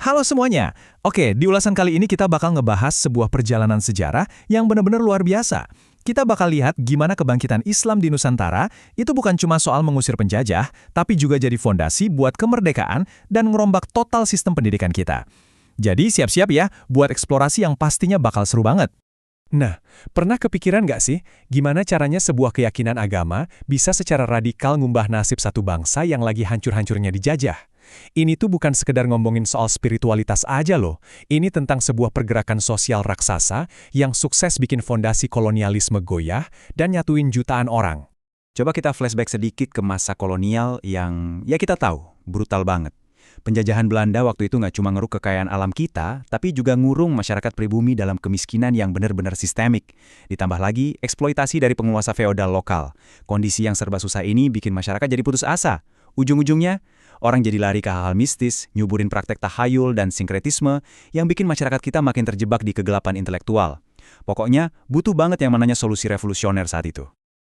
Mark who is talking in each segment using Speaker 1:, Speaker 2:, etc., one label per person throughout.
Speaker 1: Halo semuanya. Oke, di ulasan kali ini kita bakal ngebahas sebuah perjalanan sejarah yang benar-benar luar biasa. Kita bakal lihat gimana kebangkitan Islam di Nusantara itu bukan cuma soal mengusir penjajah, tapi juga jadi fondasi buat kemerdekaan dan ngerombak total sistem pendidikan kita. Jadi siap-siap ya buat eksplorasi yang pastinya bakal seru banget.
Speaker 2: Nah, pernah kepikiran nggak sih gimana caranya sebuah keyakinan agama bisa secara radikal ngubah nasib satu bangsa yang lagi hancur-hancurnya dijajah? Ini tuh bukan sekedar ngomongin soal spiritualitas aja loh. Ini tentang sebuah pergerakan sosial raksasa yang sukses bikin fondasi kolonialisme goyah dan nyatuin jutaan orang.
Speaker 3: Coba kita flashback sedikit ke masa kolonial yang, ya kita tahu, brutal banget. Penjajahan Belanda waktu itu nggak cuma ngeruk kekayaan alam kita, tapi juga ngurung masyarakat pribumi dalam kemiskinan yang benar-benar sistemik. Ditambah lagi, eksploitasi dari penguasa feodal lokal. Kondisi yang serba susah ini bikin masyarakat jadi putus asa. Ujung-ujungnya, orang jadi lari ke hal-hal mistis, nyuburin praktek tahayul dan sinkretisme yang bikin masyarakat kita makin terjebak di kegelapan intelektual. Pokoknya, butuh banget yang namanya solusi revolusioner saat itu.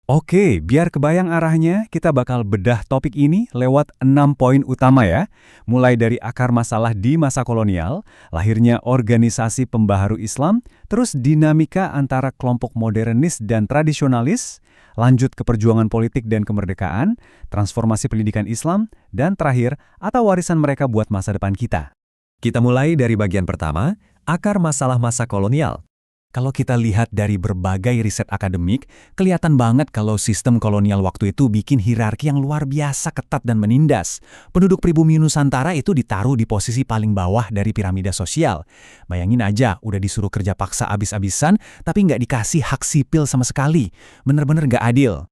Speaker 2: Oke, biar kebayang arahnya, kita bakal bedah topik ini lewat 6 poin utama ya. Mulai dari akar masalah di masa kolonial, lahirnya organisasi pembaharu Islam, terus dinamika antara kelompok modernis dan tradisionalis, lanjut ke perjuangan politik dan kemerdekaan, transformasi pendidikan Islam, dan terakhir, atau warisan mereka buat masa depan kita.
Speaker 1: Kita mulai dari bagian pertama, akar masalah masa kolonial. Kalau kita lihat dari berbagai riset akademik, kelihatan banget kalau sistem kolonial waktu itu bikin hierarki yang luar biasa ketat dan menindas. Penduduk pribumi Nusantara itu ditaruh di posisi paling bawah dari piramida sosial. Bayangin aja, udah disuruh kerja paksa abis-abisan, tapi nggak dikasih hak sipil sama sekali. Bener-bener nggak adil.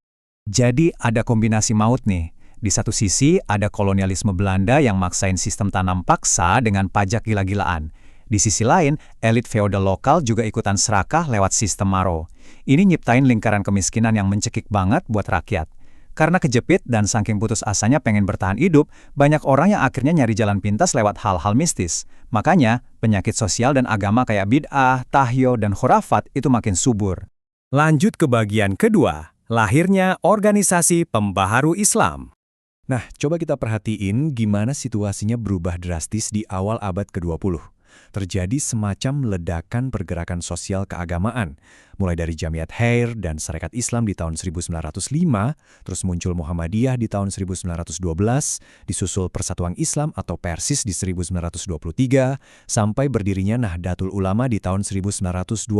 Speaker 1: Jadi ada kombinasi maut nih. Di satu sisi ada kolonialisme Belanda yang maksain sistem tanam paksa dengan pajak gila-gilaan. Di sisi lain, elit feodal lokal juga ikutan serakah lewat sistem Maro. Ini nyiptain lingkaran kemiskinan yang mencekik banget buat rakyat. Karena kejepit dan saking putus asanya pengen bertahan hidup, banyak orang yang akhirnya nyari jalan pintas lewat hal-hal mistis. Makanya, penyakit sosial dan agama kayak bid'ah, tahyo, dan khurafat itu makin subur.
Speaker 2: Lanjut ke bagian kedua, lahirnya organisasi pembaharu Islam. Nah, coba kita perhatiin gimana situasinya berubah drastis di awal abad ke-20. Terjadi semacam ledakan pergerakan sosial keagamaan, mulai dari Jamiat Khair dan Sarekat Islam di tahun 1905, terus muncul Muhammadiyah di tahun 1912, disusul Persatuan Islam atau Persis di 1923, sampai berdirinya Nahdlatul Ulama di tahun 1926.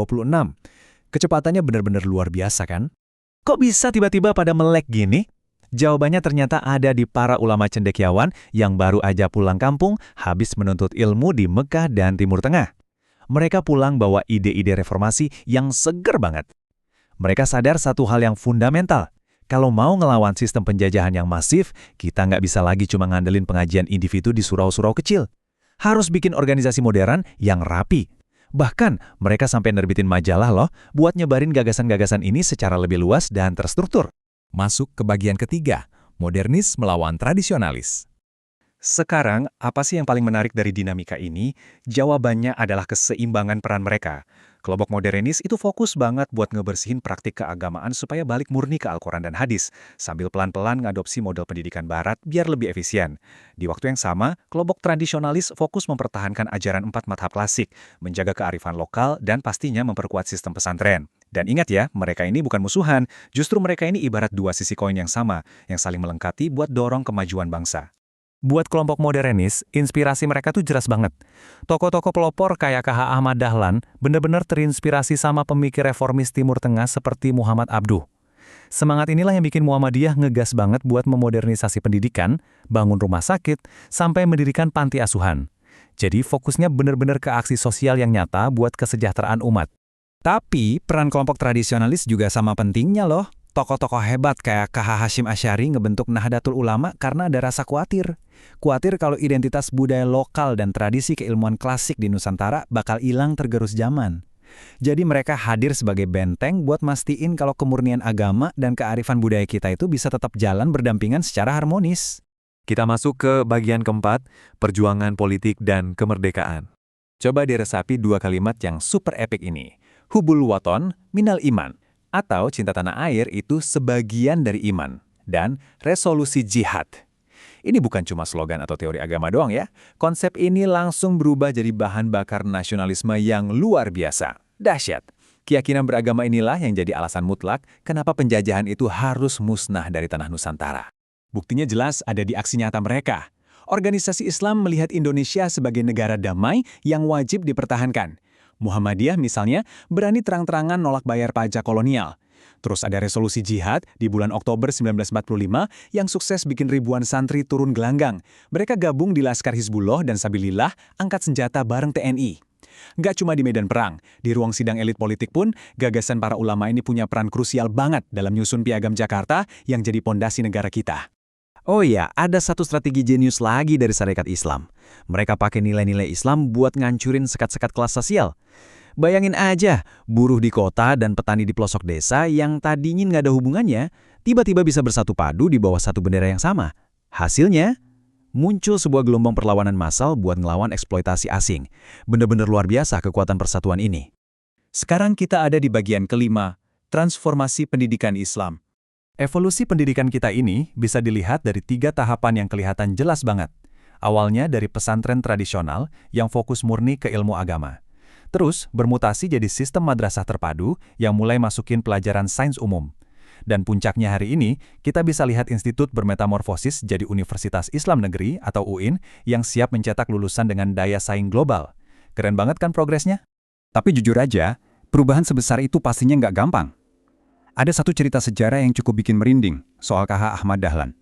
Speaker 2: Kecepatannya benar-benar luar biasa kan?
Speaker 1: Kok bisa tiba-tiba pada melek gini? Jawabannya ternyata ada di para ulama cendekiawan yang baru aja pulang kampung habis menuntut ilmu di Mekah dan Timur Tengah. Mereka pulang bawa ide-ide reformasi yang seger banget. Mereka sadar satu hal yang fundamental. Kalau mau ngelawan sistem penjajahan yang masif, kita nggak bisa lagi cuma ngandelin pengajian individu di surau-surau kecil. Harus bikin organisasi modern yang rapi. Bahkan, mereka sampai nerbitin majalah loh buat nyebarin gagasan-gagasan ini secara lebih luas dan terstruktur.
Speaker 2: Masuk ke bagian ketiga, modernis melawan tradisionalis.
Speaker 3: Sekarang, apa sih yang paling menarik dari dinamika ini? Jawabannya adalah keseimbangan peran mereka. Kelompok modernis itu fokus banget buat ngebersihin praktik keagamaan supaya balik murni ke Al-Quran dan hadis, sambil pelan-pelan ngadopsi model pendidikan barat biar lebih efisien. Di waktu yang sama, kelompok tradisionalis fokus mempertahankan ajaran 4 madhab klasik, menjaga kearifan lokal, dan pastinya memperkuat sistem pesantren. Dan ingat ya, mereka ini bukan musuhan, justru mereka ini ibarat dua sisi koin yang sama, yang saling melengkapi buat dorong kemajuan bangsa.
Speaker 1: Buat kelompok modernis, inspirasi mereka tuh jelas banget. Tokoh-tokoh pelopor kayak K.H. Ahmad Dahlan benar-benar terinspirasi sama pemikir reformis Timur Tengah seperti Muhammad Abduh. Semangat inilah yang bikin Muhammadiyah ngegas banget buat memodernisasi pendidikan, bangun rumah sakit, sampai mendirikan panti asuhan. Jadi fokusnya benar-benar ke aksi sosial yang nyata buat kesejahteraan umat. Tapi peran kelompok tradisionalis juga sama pentingnya loh. Tokoh-tokoh hebat kayak K.H. Hashim Asy'ari ngebentuk Nahdlatul Ulama karena ada rasa khawatir. Khawatir kalau identitas budaya lokal dan tradisi keilmuan klasik di Nusantara bakal hilang tergerus zaman. Jadi mereka hadir sebagai benteng buat mastiin kalau kemurnian agama dan kearifan budaya kita itu bisa tetap jalan berdampingan secara harmonis.
Speaker 2: Kita masuk ke bagian keempat, perjuangan politik dan kemerdekaan.
Speaker 1: Coba diresapi dua kalimat yang super epik ini. Hubul waton minal iman. Atau cinta tanah air itu sebagian dari iman. Dan resolusi jihad.
Speaker 2: Ini bukan cuma slogan atau teori agama doang ya. Konsep ini langsung berubah jadi bahan bakar nasionalisme yang luar biasa. Dahsyat. Keyakinan beragama inilah yang jadi alasan mutlak kenapa penjajahan itu harus musnah dari tanah Nusantara.
Speaker 1: Buktinya jelas ada di aksi nyata mereka. Organisasi Islam melihat Indonesia sebagai negara damai yang wajib dipertahankan. Muhammadiyah misalnya berani terang-terangan nolak bayar pajak kolonial. Terus ada resolusi jihad di bulan Oktober 1945 yang sukses bikin ribuan santri turun gelanggang. Mereka gabung di Laskar Hizbullah dan Sabilillah, angkat senjata bareng TNI. Nggak cuma di medan perang, di ruang sidang elit politik pun, gagasan para ulama ini punya peran krusial banget dalam nyusun Piagam Jakarta yang jadi pondasi negara kita.
Speaker 3: Oh iya, ada satu strategi jenius lagi dari Sarekat Islam. Mereka pakai nilai-nilai Islam buat ngancurin sekat-sekat kelas sosial. Bayangin aja, buruh di kota dan petani di pelosok desa yang tadinya nggak ada hubungannya, tiba-tiba bisa bersatu padu di bawah satu bendera yang sama. Hasilnya, muncul sebuah gelombang perlawanan massal buat ngelawan eksploitasi asing. Bener-bener luar biasa kekuatan persatuan ini.
Speaker 2: Sekarang kita ada di bagian kelima, transformasi pendidikan Islam.
Speaker 1: Evolusi pendidikan kita ini bisa dilihat dari 3 tahapan yang kelihatan jelas banget. Awalnya dari pesantren tradisional yang fokus murni ke ilmu agama. Terus bermutasi jadi sistem madrasah terpadu yang mulai masukin pelajaran sains umum. Dan puncaknya hari ini, kita bisa lihat institut bermetamorfosis jadi Universitas Islam Negeri atau UIN yang siap mencetak lulusan dengan daya saing global. Keren banget kan progresnya? Tapi jujur aja, perubahan sebesar itu pastinya nggak gampang. Ada satu cerita sejarah yang cukup bikin merinding, soal KH Ahmad Dahlan.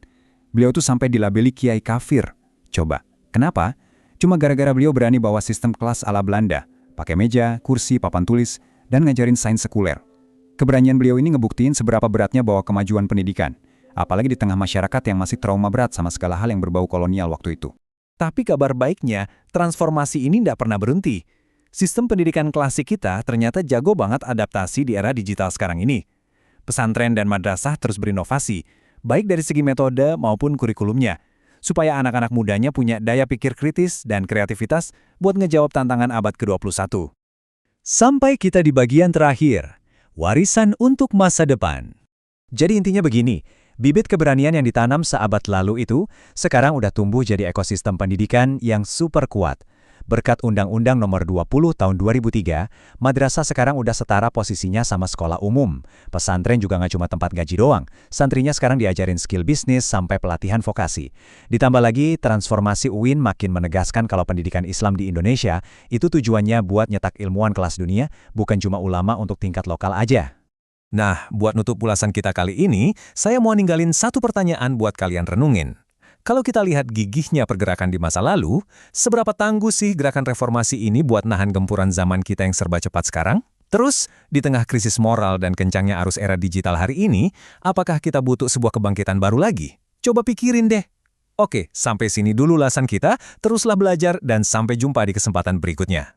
Speaker 1: Beliau tuh sampai dilabeli kiai kafir. Coba, kenapa? Cuma gara-gara beliau berani bawa sistem kelas ala Belanda, pakai meja, kursi, papan tulis, dan ngajarin sains sekuler. Keberanian beliau ini ngebuktiin seberapa beratnya bawa kemajuan pendidikan, apalagi di tengah masyarakat yang masih trauma berat sama segala hal yang berbau kolonial waktu itu.
Speaker 2: Tapi kabar baiknya, transformasi ini tidak pernah berhenti. Sistem pendidikan klasik kita ternyata jago banget adaptasi di era digital sekarang ini. Pesantren dan madrasah terus berinovasi, baik dari segi metode maupun kurikulumnya, supaya anak-anak mudanya punya daya pikir kritis dan kreativitas buat ngejawab tantangan abad ke-21.
Speaker 3: Sampai kita di bagian terakhir, warisan untuk masa depan. Jadi intinya begini, bibit keberanian yang ditanam seabad lalu itu sekarang udah tumbuh jadi ekosistem pendidikan yang super kuat. Berkat Undang-Undang Nomor 20 Tahun 2003, madrasah sekarang udah setara posisinya sama sekolah umum. Pesantren juga nggak cuma tempat gaji doang, santrinya sekarang diajarin skill bisnis sampai pelatihan vokasi. Ditambah lagi, transformasi UIN makin menegaskan kalau pendidikan Islam di Indonesia itu tujuannya buat nyetak ilmuwan kelas dunia, bukan cuma ulama untuk tingkat lokal aja.
Speaker 2: Nah, buat nutup ulasan kita kali ini, saya mau ninggalin satu pertanyaan buat kalian renungin. Kalau kita lihat gigihnya pergerakan di masa lalu, seberapa tangguh sih gerakan reformasi ini buat nahan gempuran zaman kita yang serba cepat sekarang? Terus, di tengah krisis moral dan kencangnya arus era digital hari ini, apakah kita butuh sebuah kebangkitan baru lagi? Coba pikirin deh. Oke, sampai sini dulu ulasan kita, teruslah belajar dan sampai jumpa di kesempatan berikutnya.